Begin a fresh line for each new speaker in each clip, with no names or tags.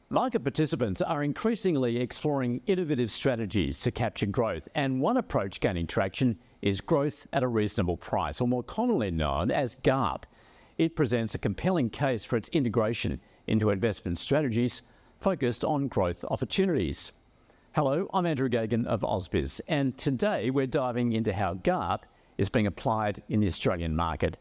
Market participants are increasingly exploring innovative strategies to capture growth, and one approach gaining traction is growth at a reasonable price, or more commonly known as GARP. It presents a compelling case for its integration into investment strategies focused on growth opportunities. Hello, I'm Andrew Geoghegan of Ausbiz, and today we're diving into how GARP is being applied in the Australian market.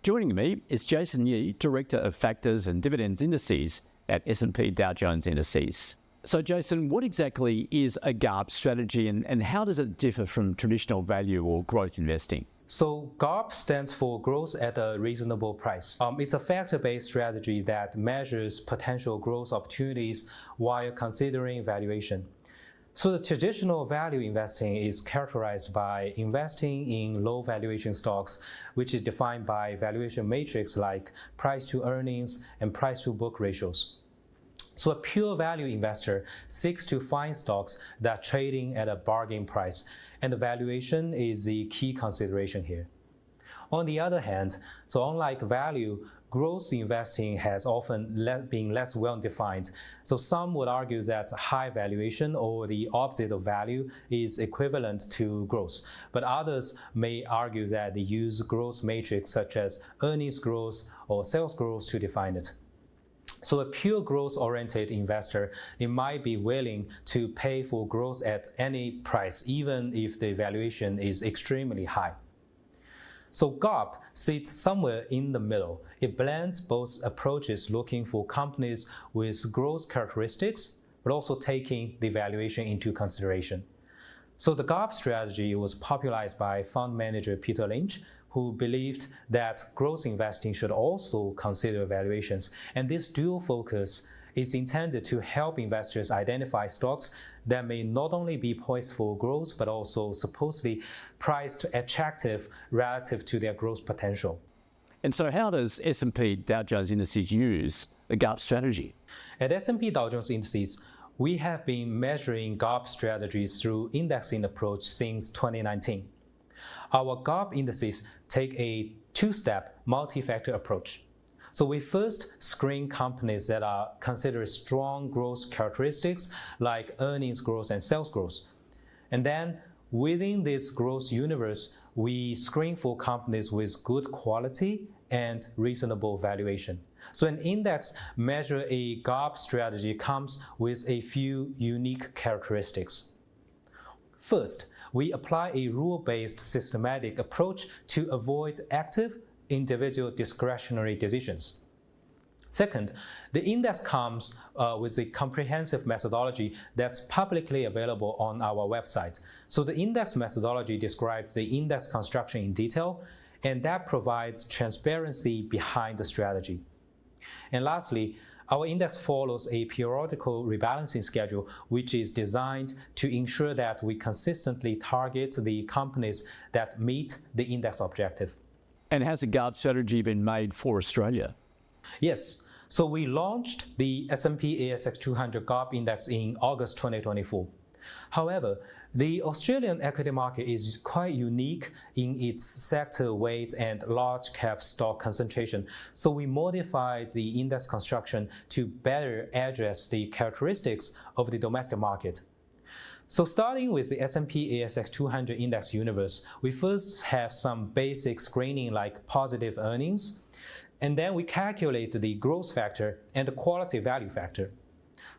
Joining me is Jason Yee, Director of Factors and Dividends Indices at S&P Dow Jones Indices. So Jason, what exactly is a GARP strategy and how does it differ from traditional value or growth investing?
So GARP stands for growth at a reasonable price. It's a factor-based strategy that measures potential growth opportunities while considering valuation. So the traditional value investing is characterized by investing in low valuation stocks, which is defined by valuation matrix like price to earnings and price to book ratios. So a pure value investor seeks to find stocks that are trading at a bargain price, and the valuation is the key consideration here. On the other hand, so unlike value, growth investing has often been less well defined. So some would argue that high valuation or the opposite of value is equivalent to growth, but others may argue that they use growth matrix such as earnings growth or sales growth to define it. So a pure growth-oriented investor, they might be willing to pay for growth at any price, even if the valuation is extremely high. So GARP sits somewhere in the middle. It blends both approaches, looking for companies with growth characteristics, but also taking the valuation into consideration. So the GARP strategy was popularized by fund manager Peter Lynch, who believed that growth investing should also consider valuations. And this dual focus is intended to help investors identify stocks that may not only be poised for growth, but also supposedly priced attractive relative to their growth potential.
And so how does S&P Dow Jones Indices use a GARP strategy?
At S&P Dow Jones Indices, we have been measuring GARP strategies through indexing approach since 2019. Our GARP indices take a two-step multi-factor approach. So we first screen companies that are considered strong growth characteristics like earnings growth and sales growth. And then within this growth universe, we screen for companies with good quality and reasonable valuation. So an index measure a GARP strategy comes with a few unique characteristics. First, we apply a rule-based systematic approach to avoid active individual discretionary decisions. Second, the index comes with a comprehensive methodology that's publicly available on our website. So the index methodology describes the index construction in detail, and that provides transparency behind the strategy. And lastly, our index follows a periodical rebalancing schedule, which is designed to ensure that we consistently target the companies that meet the index objective.
And has a GARP strategy been made for Australia?
Yes. So we launched the S&P ASX 200 GARP Index in August 2024. However, the Australian equity market is quite unique in its sector weight and large cap stock concentration. So we modified the index construction to better address the characteristics of the domestic market. So starting with the S&P ASX 200 index universe, we first have some basic screening like positive earnings, and then we calculate the growth factor and the quality value factor.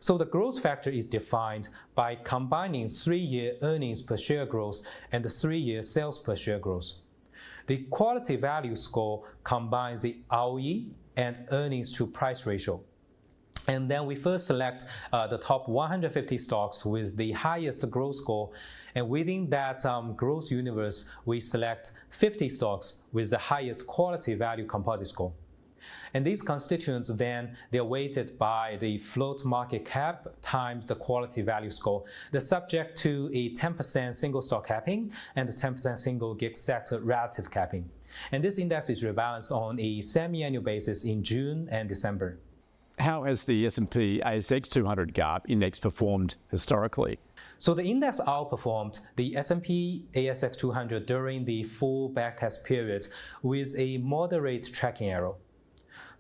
So the growth factor is defined by combining 3-year earnings per share growth and the 3-year sales per share growth. The quality value score combines the ROE and earnings to price ratio. And then we first select the top 150 stocks with the highest growth score. And within that growth universe, we select 50 stocks with the highest quality value composite score. And these constituents then, they're weighted by the float market cap times the quality value score. They're subject to a 10% single stock capping and a 10% single gig sector relative capping. And this index is rebalanced on a semi-annual basis in June and December.
How has the S&P ASX 200 GARP index performed historically?
So the index outperformed the S&P ASX 200 during the full backtest period with a moderate tracking error.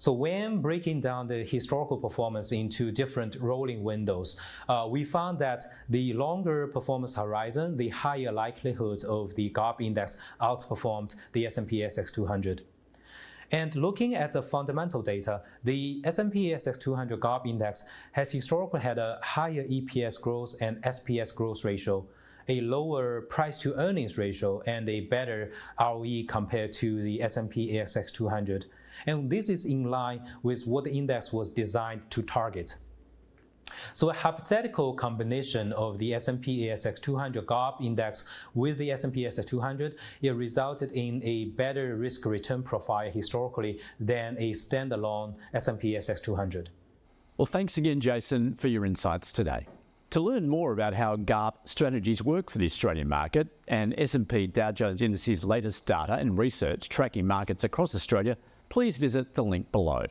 So when breaking down the historical performance into different rolling windows, we found that the longer performance horizon, the higher likelihood of the GARP index outperformed the S&P ASX 200. And looking at the fundamental data, the S&P ASX 200 GARP index has historically had a higher EPS growth and SPS growth ratio, a lower price to earnings ratio, and a better ROE compared to the S&P ASX 200. And this is in line with what the index was designed to target. So a hypothetical combination of the S&P ASX 200 GARP index with the S&P ASX 200, it resulted in a better risk-return profile historically than a standalone S&P ASX 200.
Well, thanks again, Jason, for your insights today. To learn more about how GARP strategies work for the Australian market and S&P Dow Jones Indices' latest data and research tracking markets across Australia, please visit the link below.